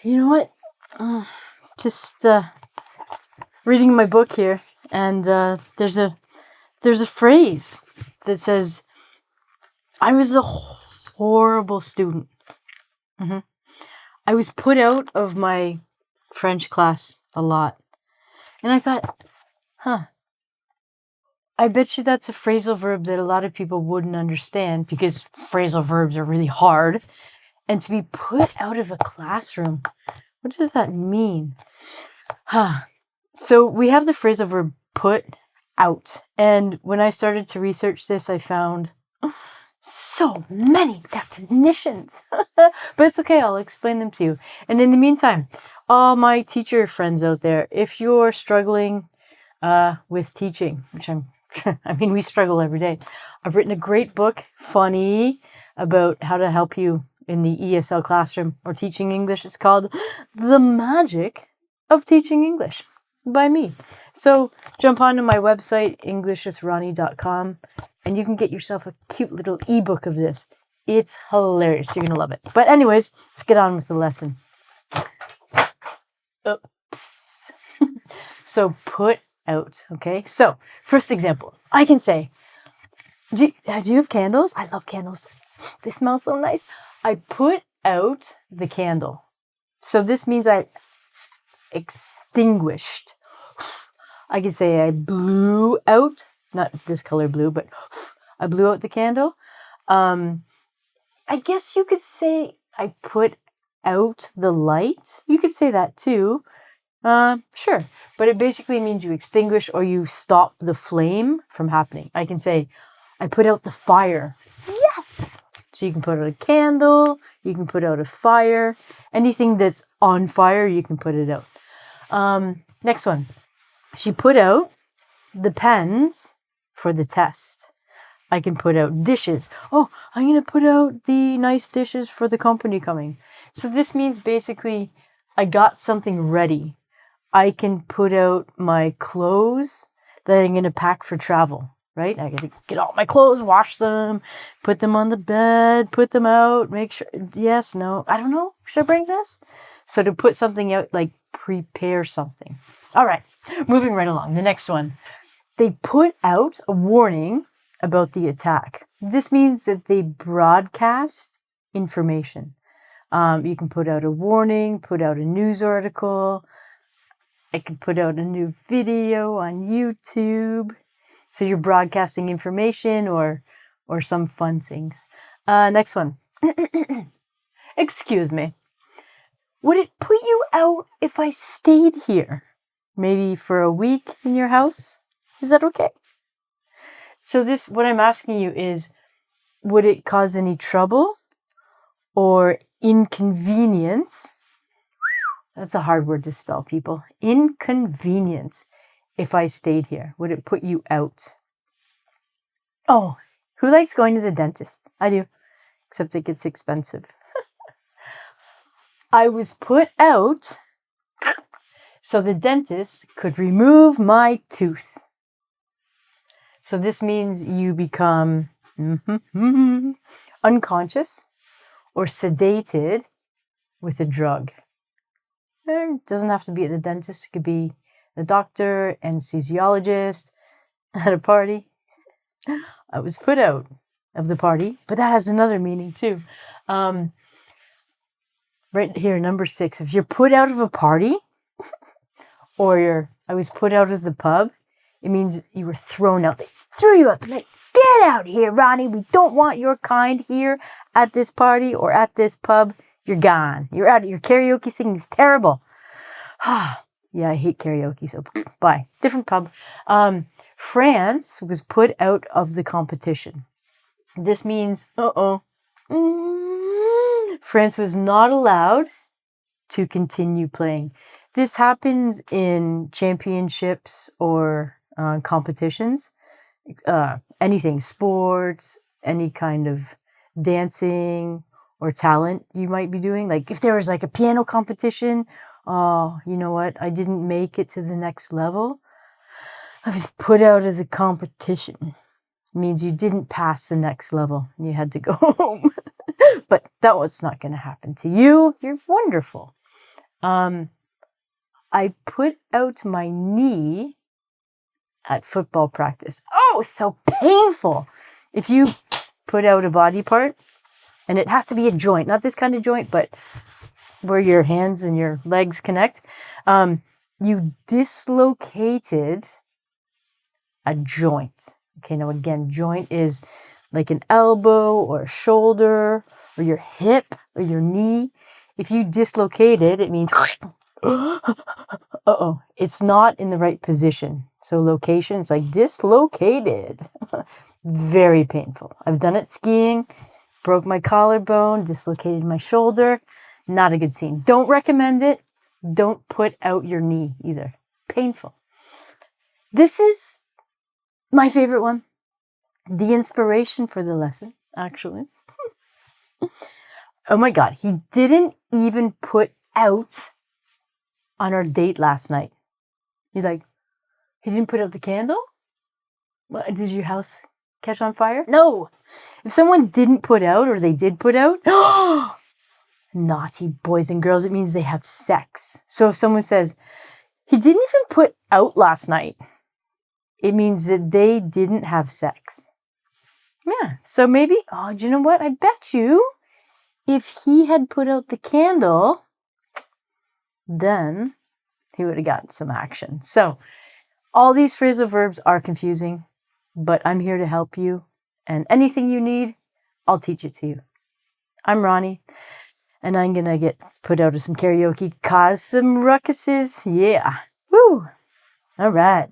You know what? Just reading my book here, and there's a phrase that says, "I was a horrible student. I was put out of my French class a lot." And I thought, I bet you that's a phrasal verb that a lot of people wouldn't understand, because phrasal verbs are really hard. And to be put out of a classroom, what does that mean? So we have the phrasal verb put out. And when I started to research this, I found so many definitions. But it's okay, I'll explain them to you. And in the meantime, all my teacher friends out there, if you're struggling with teaching, which we struggle every day. I've written a great book, funny, about how to help you in the ESL classroom or teaching English. It's called The Magic of Teaching English by me. So jump onto my website, englishwithronnie.com, and you can get yourself a cute little ebook of this. It's hilarious. You're going to love it. But anyways, let's get on with the lesson. Oops. So put out, okay? So, first example, I can say, do you have candles? I love candles. They smell so nice. I put out the candle. So this means I extinguished. I could say I blew out, not this color blue, but I blew out the candle. I guess you could say I put out the light. You could say that too. Sure. But it basically means you extinguish or you stop the flame from happening. I can say, I put out the fire. Yes! So you can put out a candle, you can put out a fire. Anything that's on fire, you can put it out. Next one. She put out the pens for the test. I can put out dishes. Oh, I'm going to put out the nice dishes for the company coming. So this means basically I got something ready. I can put out my clothes that I'm going to pack for travel, right? I got to get all my clothes, wash them, put them on the bed, put them out, make sure, yes, no, I don't know. Should I bring this? So to put something out, like prepare something. All right, moving right along. The next one. They put out a warning about the attack. This means that they broadcast information. You can put out a warning, put out a news article. I can put out a new video on YouTube. So you're broadcasting information or some fun things. Next one. Excuse me. Would it put you out if I stayed here? Maybe for a week in your house? Is that okay? So what I'm asking you is, would it cause any trouble or inconvenience? That's a hard word to spell, people. Inconvenience if I stayed here. Would it put you out? Oh, who likes going to the dentist? I do, except it gets expensive. I was put out so the dentist could remove my tooth. So this means you become unconscious or sedated with a drug. It doesn't have to be at the dentist. It could be the doctor, anesthesiologist, at a party. I was put out of the party, but that has another meaning too. Right here, number 6. If you're put out of a party, or I was put out of the pub, it means you were thrown out. They threw you out. They're like, get out of here, Ronnie. We don't want your kind here at this party or at this pub. You're gone. You're out. Your karaoke singing is terrible. Yeah, I hate karaoke, so bye. Different pub. France was put out of the competition. This means, France was not allowed to continue playing. This happens in championships or competitions. Anything, sports, any kind of dancing or talent you might be doing. Like if there was like a piano competition, oh, you know what? I didn't make it to the next level. I was put out of the competition. It means you didn't pass the next level. You had to go home. But that was not going to happen to you. You're wonderful. I put out my knee at football practice. Oh, so painful. If you put out a body part, and it has to be a joint, not this kind of joint, but where your hands and your legs connect, you dislocated a joint. Okay, now again, joint is like an elbow or a shoulder or your hip or your knee. If you dislocate it, it means it's not in the right position. So location, it's like dislocated. Very painful. I've done it skiing, broke my collarbone, dislocated my shoulder. Not a good scene. Don't recommend it. Don't put out your knee either. Painful. This is my favorite one. The inspiration for the lesson, actually. Oh my God, he didn't even put out on our date last night. He's like, he didn't put out the candle? What, did your house catch on fire? No. If someone didn't put out or they did put out, naughty boys and girls, it means they have sex. So if someone says, he didn't even put out last night, it means that they didn't have sex. Yeah. So maybe, oh, do you know what? I bet you if he had put out the candle, then he would have gotten some action. So all these phrasal verbs are confusing, but I'm here to help you. And anything you need, I'll teach it to you. I'm Ronnie, and I'm going to get put out of some karaoke, cause some ruckuses. Yeah. Woo. All right.